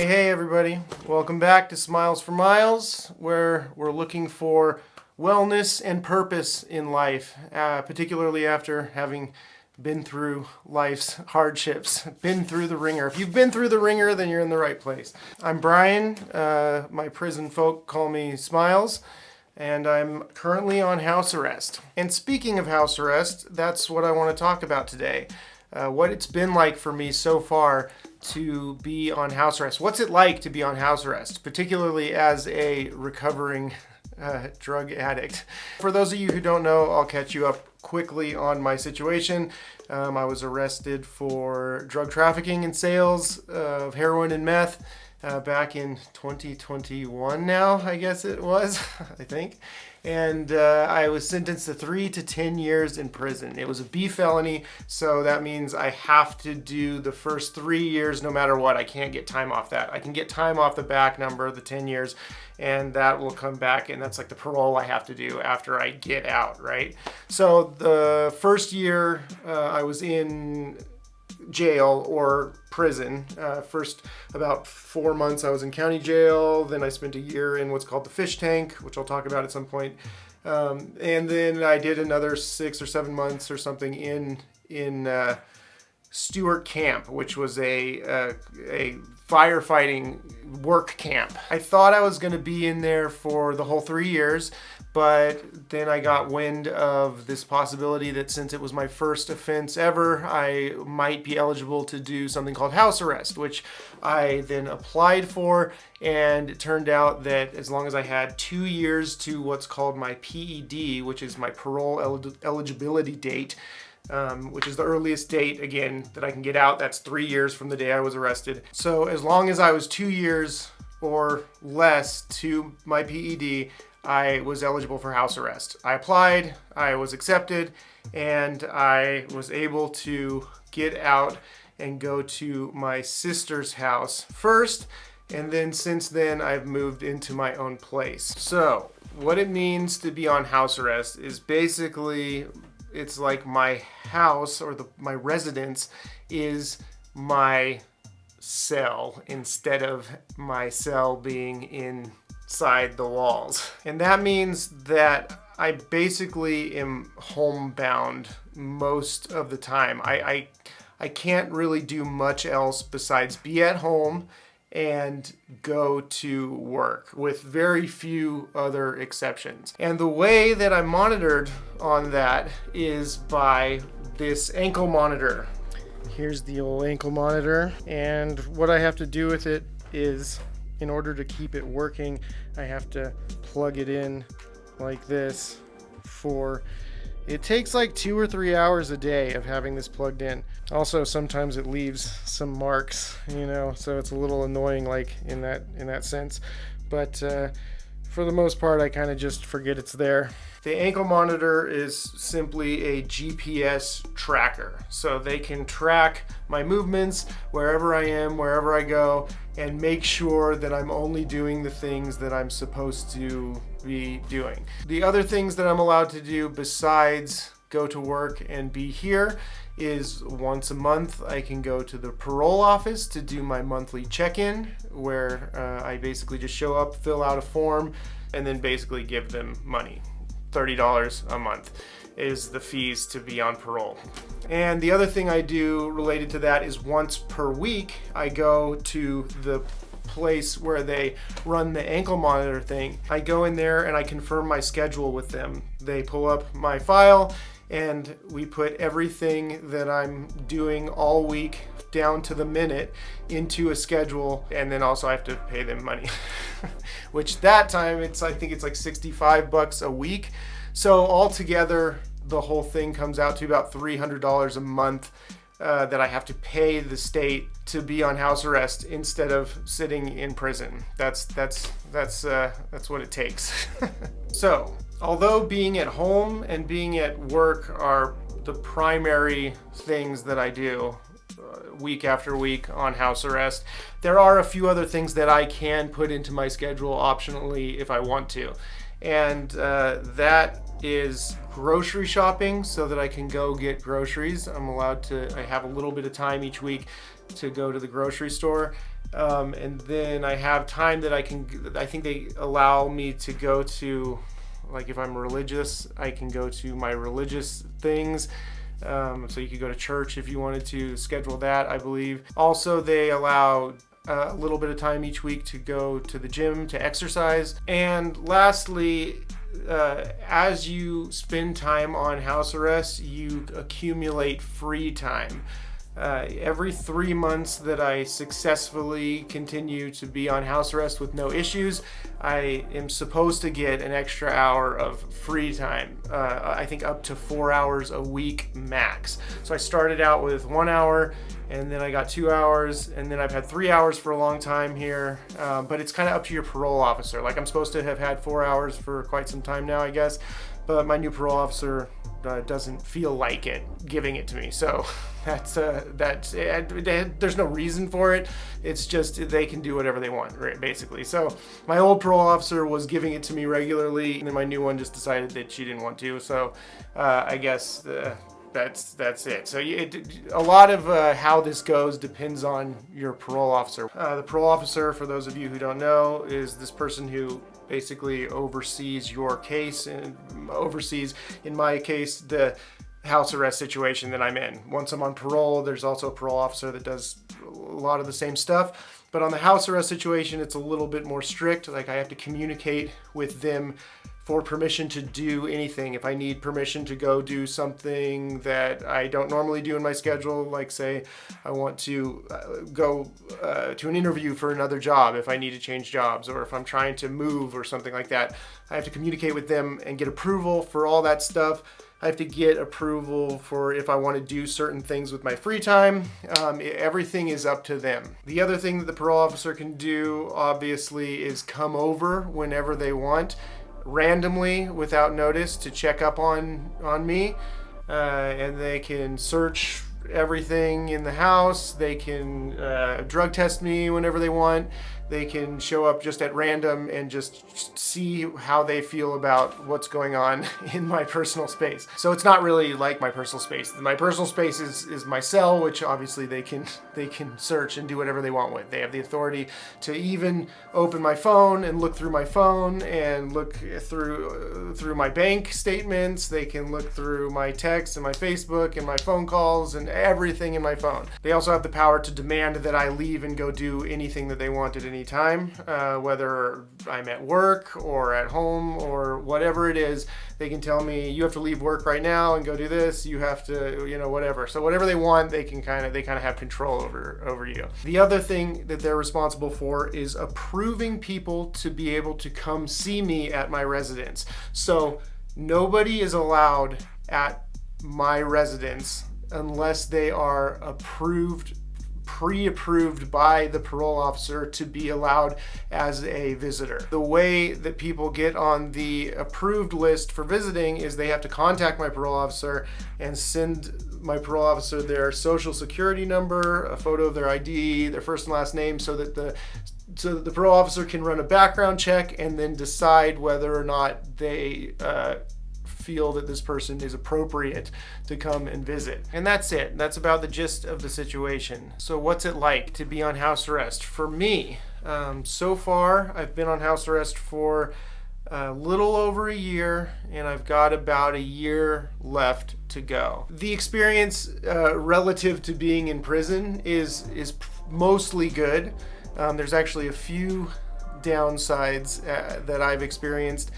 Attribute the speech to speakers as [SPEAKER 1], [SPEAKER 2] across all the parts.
[SPEAKER 1] Hey everybody. Welcome back to Smiles for Miles, where we're looking for wellness and purpose in life, particularly after having been through life's hardships, been through the ringer. If you've been through the ringer, then you're in the right place. I'm Brian. My prison folk call me Smiles, and I'm currently on house arrest. And speaking of house arrest, that's what I want to talk about today. What it's been like for me so far to be on house arrest. What's it like to be on house arrest, particularly as a recovering drug addict? For those of you who don't know, I'll catch you up quickly on my situation. I was arrested for drug trafficking and sales of heroin and meth back in 2021 now, I guess it was, I think. And I was sentenced to 3 to 10 years in prison. It was a B felony, so that means I have to do the first 3 years no matter what. I can't get time off that. I can get time off the back number, the 10 years, and that will come back, and that's like the parole I have to do after I get out, right? So the first year I was in jail or prison. First about 4 months I was in county jail, then I spent a year in what's called the fish tank, which I'll talk about at some point, and then I did another 6 or 7 months or something in Stewart Camp, which was a firefighting work camp. I thought I was going to be in there for the whole 3 years, but then I got wind of this possibility that since it was my first offense ever, I might be eligible to do something called house arrest, which I then applied for, and it turned out that as long as I had 2 years to what's called my PED, which is my parole eligibility date, which is the earliest date, again, that I can get out. That's 3 years from the day I was arrested. So as long as I was 2 years or less to my PED, I was eligible for house arrest. I applied, I was accepted, and I was able to get out and go to my sister's house first, and then since then I've moved into my own place. So what it means to be on house arrest is basically it's like my house or my residence is my cell instead of my cell being inside the walls. And that means that I basically am homebound most of the time. I can't really do much else besides be at home and go to work, with very few other exceptions. And the way that I'm monitored on that is by this ankle monitor. Here's the old ankle monitor, and what I have to do with it is, in order to keep it working, I have to plug it in like this it takes like 2 or 3 hours a day of having this plugged in. Also, sometimes it leaves some marks, so it's a little annoying, like in that sense. But for the most part, I kind of just forget it's there. The ankle monitor is simply a GPS tracker, so they can track my movements wherever I am, wherever I go, and make sure that I'm only doing the things that I'm supposed to be doing. The other things that I'm allowed to do besides go to work and be here is once a month I can go to the parole office to do my monthly check-in, where I basically just show up, fill out a form, and then basically give them money. $30 a month is the fees to be on parole. And the other thing I do related to that is once per week I go to the place where they run the ankle monitor thing. I go in there and I confirm my schedule with them. They pull up my file and we put everything that I'm doing all week down to the minute into a schedule, and then also I have to pay them money which that time I think it's like $65 a week. So altogether the whole thing comes out to about $300 a month that I have to pay the state to be on house arrest instead of sitting in prison. That's what it takes. So although being at home and being at work are the primary things that I do week after week on house arrest, there are a few other things that I can put into my schedule optionally if I want to. And that is grocery shopping, so that I can go get groceries. I have a little bit of time each week to go to the grocery store. And then I have time that I think they allow me to go to, like if I'm religious, I can go to my religious things. So you could go to church if you wanted to schedule that, I believe. Also, they allow a little bit of time each week to go to the gym to exercise. And lastly, as you spend time on house arrest, you accumulate free time. Every 3 months that I successfully continue to be on house arrest with no issues, I am supposed to get an extra hour of free time. I think up to 4 hours a week max. So I started out with 1 hour, and then I got 2 hours, and then I've had 3 hours for a long time here. But it's kind of up to your parole officer. Like I'm supposed to have had 4 hours for quite some time now, I guess. But my new parole officer doesn't feel like it giving it to me. So that's there's no reason for it. It's just they can do whatever they want, right, basically. So my old parole officer was giving it to me regularly, and then my new one just decided that she didn't want to. So I guess that's it. So a lot of how this goes depends on your parole officer. The parole officer, for those of you who don't know, is this person who basically oversees your case and oversees, in my case, the house arrest situation that I'm in. Once I'm on parole, there's also a parole officer that does a lot of the same stuff. But on the house arrest situation, it's a little bit more strict. Like I have to communicate with them for permission to do anything. If I need permission to go do something that I don't normally do in my schedule, like say I want to go to an interview for another job, if I need to change jobs, or if I'm trying to move or something like that, I have to communicate with them and get approval for all that stuff. I have to get approval for if I want to do certain things with my free time. Everything is up to them. The other thing that the parole officer can do, obviously, is come over whenever they want, randomly, without notice, to check up on me. And they can search everything in the house. They can drug test me whenever they want. They can show up just at random and just see how they feel about what's going on in my personal space. So it's not really like my personal space. My personal space is my cell, which obviously they can search and do whatever they want with. They have the authority to even open my phone and look through my phone and look through my bank statements. They can look through my texts and my Facebook and my phone calls and everything in my phone. They also have the power to demand that I leave and go do anything that they want at any time, whether I'm at work or at home or whatever it is. They can tell me, you have to leave work right now and go do this. You have to, whatever. So whatever they want, they kind of have control over you. The other thing that they're responsible for is approving people to be able to come see me at my residence. So nobody is allowed at my residence unless they are pre-approved by the parole officer to be allowed as a visitor. The way that people get on the approved list for visiting is they have to contact my parole officer and send my parole officer their social security number, a photo of their ID, their first and last name, so that the parole officer can run a background check and then decide whether or not they feel that this person is appropriate to come and visit. And that's it. That's about the gist of the situation. So what's it like to be on house arrest? For me, so far, I've been on house arrest for a little over a year, and I've got about a year left to go. The experience relative to being in prison is mostly good. There's actually a few downsides that I've experienced.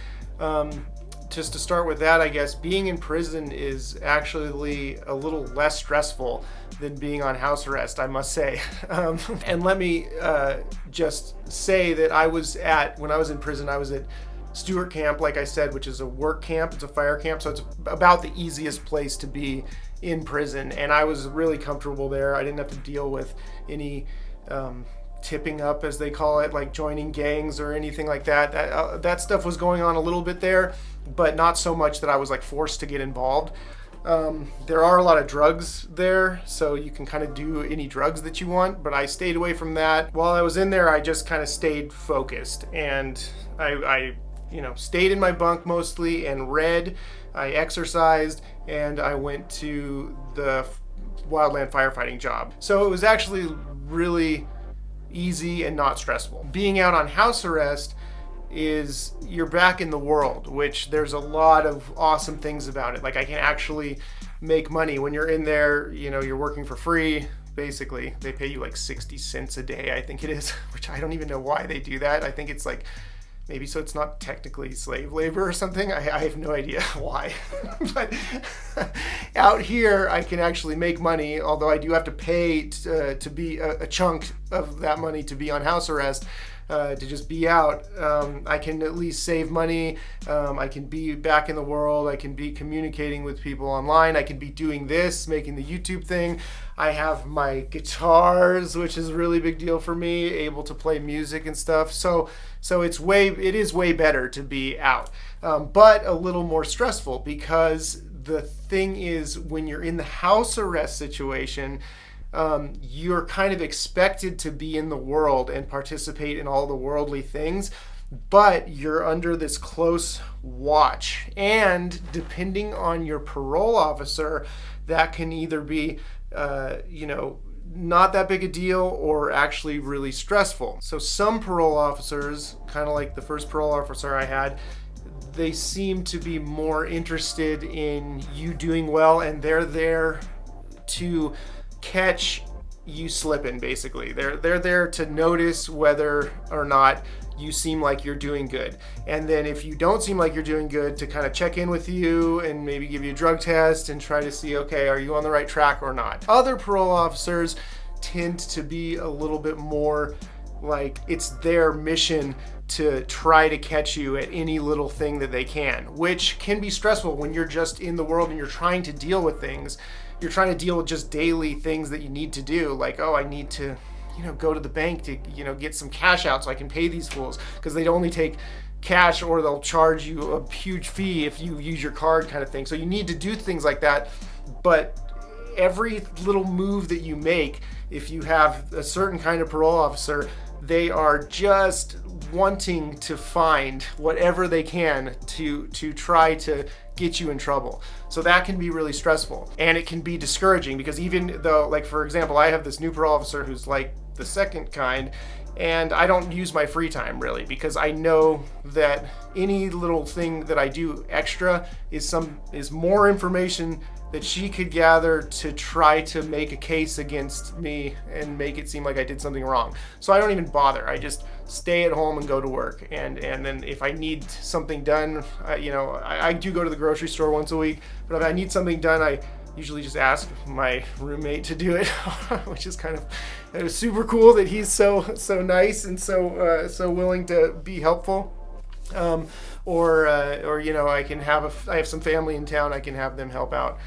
[SPEAKER 1] Just to start with that, I guess, being in prison is actually a little less stressful than being on house arrest, I must say. And let me just say that when I was in prison, I was at Stewart Camp, like I said, which is a work camp. It's a fire camp, so it's about the easiest place to be in prison. And I was really comfortable there. I didn't have to deal with any tipping up, as they call it, like joining gangs or anything like that. That stuff was going on a little bit there, but not so much that I was like forced to get involved. There are a lot of drugs there, so you can kind of do any drugs that you want, but I stayed away from that. While I was in there, I just kind of stayed focused, and I stayed in my bunk mostly and read. I exercised, and I went to the wildland firefighting job. So it was actually really easy and not stressful. Being out on house arrest is you're back in the world, which there's a lot of awesome things about it. Like I can actually make money when you're in there. You're working for free. Basically, they pay you like 60 cents a day, I think it is, which I don't even know why they do that. I think it's like maybe so it's not technically slave labor or something. I have no idea why. But out here, I can actually make money, although I do have to pay to be a chunk of that money to be on house arrest. To just be out. I can at least save money. I can be back in the world. I can be communicating with people online. I can be doing this, making the YouTube thing. I have my guitars, which is a really big deal for me, able to play music and stuff. So it is way better to be out, but a little more stressful, because the thing is, when you're in the house arrest situation, you're kind of expected to be in the world and participate in all the worldly things, but you're under this close watch. And depending on your parole officer, that can either be, not that big a deal or actually really stressful. So some parole officers, kind of like the first parole officer I had, they seem to be more interested in you doing well, and they're there to catch you slipping. Basically, they're there to notice whether or not you seem like you're doing good, and then if you don't seem like you're doing good, to kind of check in with you and maybe give you a drug test and try to see, okay, are you on the right track or not. Other parole officers tend to be a little bit more like it's their mission to try to catch you at any little thing that they can, which can be stressful when you're just in the world and you're trying to deal with things. You're trying to deal with just daily things that you need to do, like, oh, I need to, go to the bank to, get some cash out so I can pay these fools, because they'd only take cash or they'll charge you a huge fee if you use your card, kind of thing. So you need to do things like that. But every little move that you make, if you have a certain kind of parole officer, they are just wanting to find whatever they can to try to get you in trouble. So that can be really stressful, and it can be discouraging, because even though, like, for example, I have this new parole officer who's like the second kind, and I don't use my free time really, because I know that any little thing that I do extra is more information that she could gather to try to make a case against me and make it seem like I did something wrong. So I don't even bother. I just stay at home and go to work. And then if I need something done, I do go to the grocery store once a week, but if I need something done, I usually just ask my roommate to do it, which is it was super cool that he's so nice and so willing to be helpful. Or I have some family in town, I can have them help out.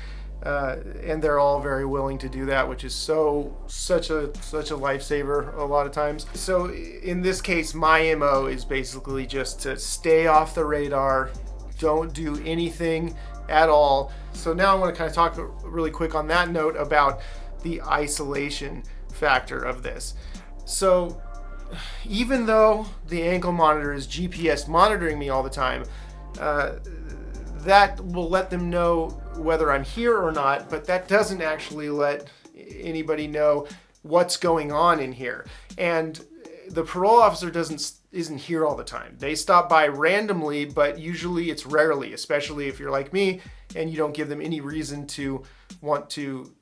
[SPEAKER 1] And they're all very willing to do that, which is such a lifesaver a lot of times. So in this case, my MO is basically just to stay off the radar, don't do anything at all. So now I want to kind of talk really quick on that note about the isolation factor of this. So even though the ankle monitor is GPS monitoring me all the time, that will let them know whether I'm here or not, but that doesn't actually let anybody know what's going on in here. And the parole officer isn't here all the time. They stop by randomly, but usually it's rarely, especially if you're like me and you don't give them any reason to want to,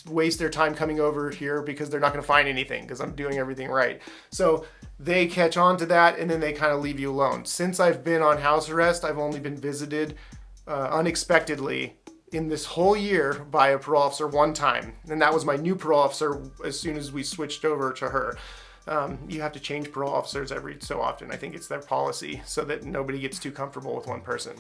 [SPEAKER 1] waste their time coming over here, because they're not going to find anything because I'm doing everything right. So they catch on to that, and then they kind of leave you alone. Since I've been on house arrest, I've only been visited unexpectedly in this whole year by a parole officer one time, and that was my new parole officer as soon as we switched over to her. You have to change parole officers every so often. I think it's their policy so that nobody gets too comfortable with one person.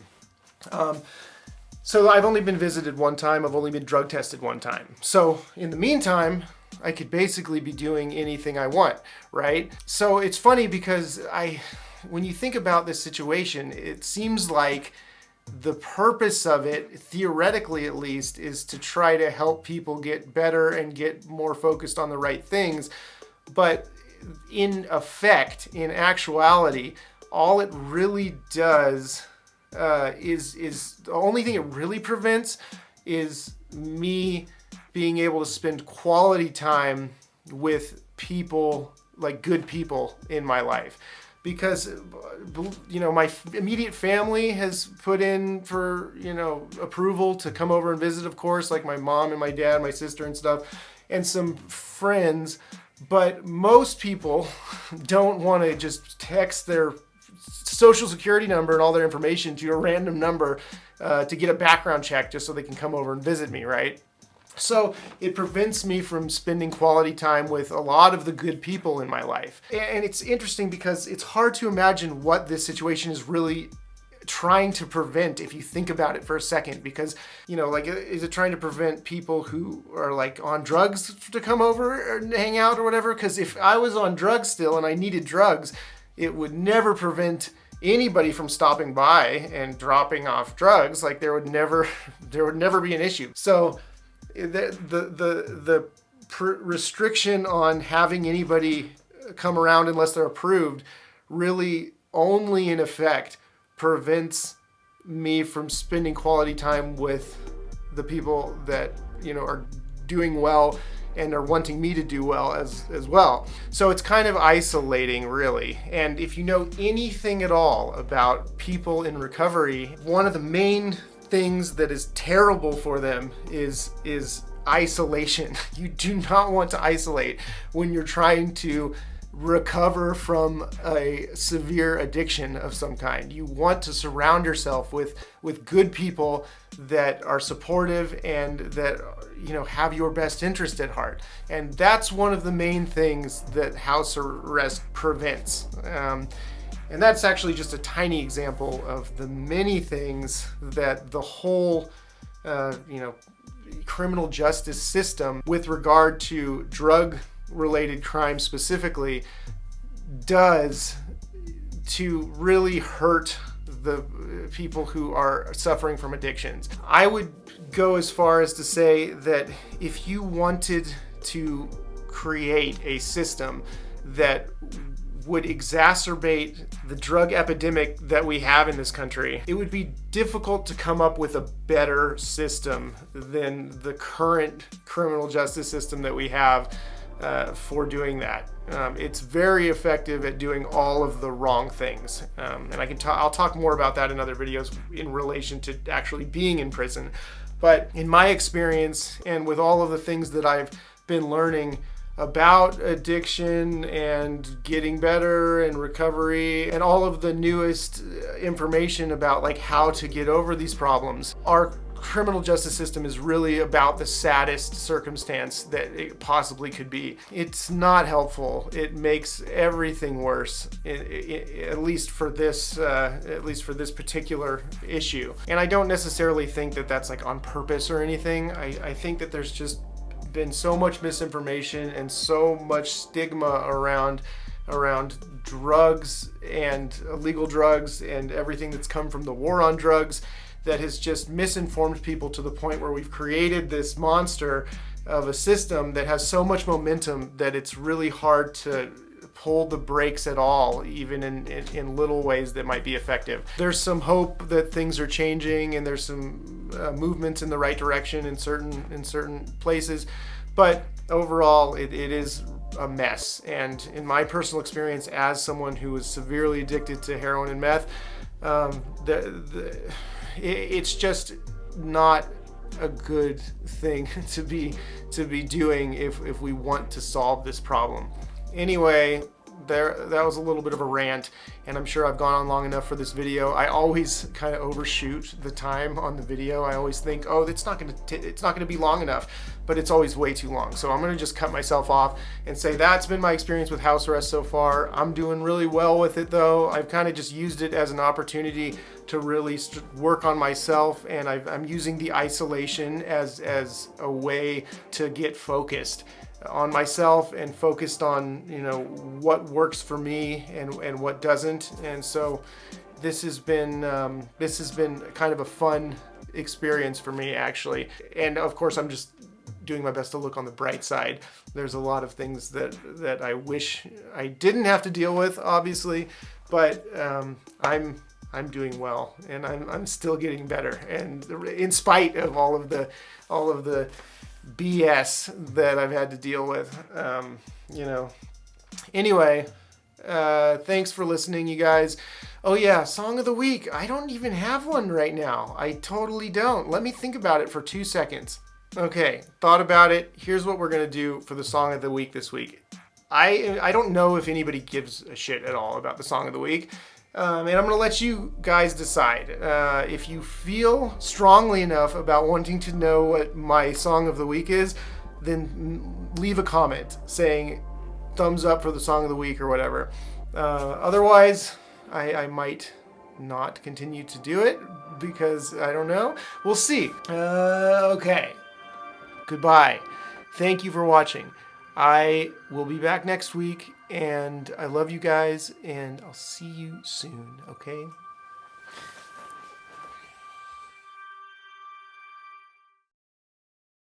[SPEAKER 1] So I've only been visited one time. I've only been drug tested one time. So in the meantime, I could basically be doing anything I want, right? So it's funny because when you think about this situation, it seems like the purpose of it, theoretically at least, is to try to help people get better and get more focused on the right things. But in effect, in actuality, all it really does is the only thing it really prevents is me being able to spend quality time with people, like good people in my life. Because, you know, my immediate family has put in for, you know, approval to come over and visit, of course, like my mom and my dad, my sister and stuff, and some friends. But most people don't want to just text their social security number and all their information to a random number to get a background check just so they can come over and visit me, right? So it prevents me from spending quality time with a lot of the good people in my life. And it's interesting because it's hard to imagine what this situation is really trying to prevent if you think about it for a second, because, you know, like, is it trying to prevent people who are like on drugs to come over and hang out or whatever? Because if I was on drugs still and I needed drugs, it would never prevent anybody from stopping by and dropping off drugs. Like, there would never be an issue. So the restriction on having anybody come around unless they're approved really only in effect prevents me from spending quality time with the people that, you know, are doing well and are wanting me to do well as well. So it's kind of isolating, really. And if you know anything at all about people in recovery, one of the main things that is terrible for them is isolation. You do not want to isolate when you're trying to recover from a severe addiction of some kind. You want to surround yourself with good people that are supportive and that, you know, have your best interest at heart. And that's one of the main things that house arrest prevents. And that's actually just a tiny example of the many things that the whole, you know, criminal justice system with regard to drug-related crime specifically does to really hurt the people who are suffering from addictions. I would go as far as to say that if you wanted to create a system that would exacerbate the drug epidemic that we have in this country, it would be difficult to come up with a better system than the current criminal justice system that we have for doing that. It's very effective at doing all of the wrong things. And I'll talk more about that in other videos in relation to actually being in prison. But in my experience, and with all of the things that I've been learning about addiction and getting better and recovery and all of the newest information about like how to get over these problems, our criminal justice system is really about the saddest circumstance that it possibly could be. It's not helpful. It makes everything worse, at least for this particular issue. And I don't necessarily think that that's like on purpose or anything. I think that there's just been so much misinformation and so much stigma around drugs and illegal drugs and everything that's come from the war on drugs that has just misinformed people to the point where we've created this monster of a system that has so much momentum that it's really hard to pull the brakes at all, even in little ways that might be effective. There's some hope that things are changing and there's some movements in the right direction in certain places, but overall it is a mess. And in my personal experience as someone who was severely addicted to heroin and meth, it's just not a good thing to be doing if we want to solve this problem. Anyway, that was a little bit of a rant, and I'm sure I've gone on long enough for this video. I always kind of overshoot the time on the video. I always think, oh, it's not gonna be long enough, but it's always way too long. So I'm gonna just cut myself off and say that's been my experience with house arrest so far. I'm doing really well with it though. I've kind of just used it as an opportunity to really work on myself, and I'm using the isolation as a way to get focused on myself and focused on, you know, what works for me and what doesn't. And so this has been kind of a fun experience for me, actually. And of course I'm just doing my best to look on the bright side. There's a lot of things that I wish I didn't have to deal with, obviously, but I'm doing well, and I'm still getting better, and in spite of all of the BS that I've had to deal with. Anyway, thanks for listening, you guys. Oh yeah, song of the week. I don't even have one right now. I totally don't. Let me think about it for 2 seconds. Okay, thought about it. Here's what we're gonna do for the song of the week this week. I don't know if anybody gives a shit at all about the song of the week. And I'm going to let you guys decide. If you feel strongly enough about wanting to know what my song of the week is, then leave a comment saying thumbs up for the song of the week or whatever. Otherwise, I might not continue to do it because I don't know. We'll see. Okay. Goodbye. Thank you for watching. I will be back next week, and I love you guys, and I'll see you soon, okay?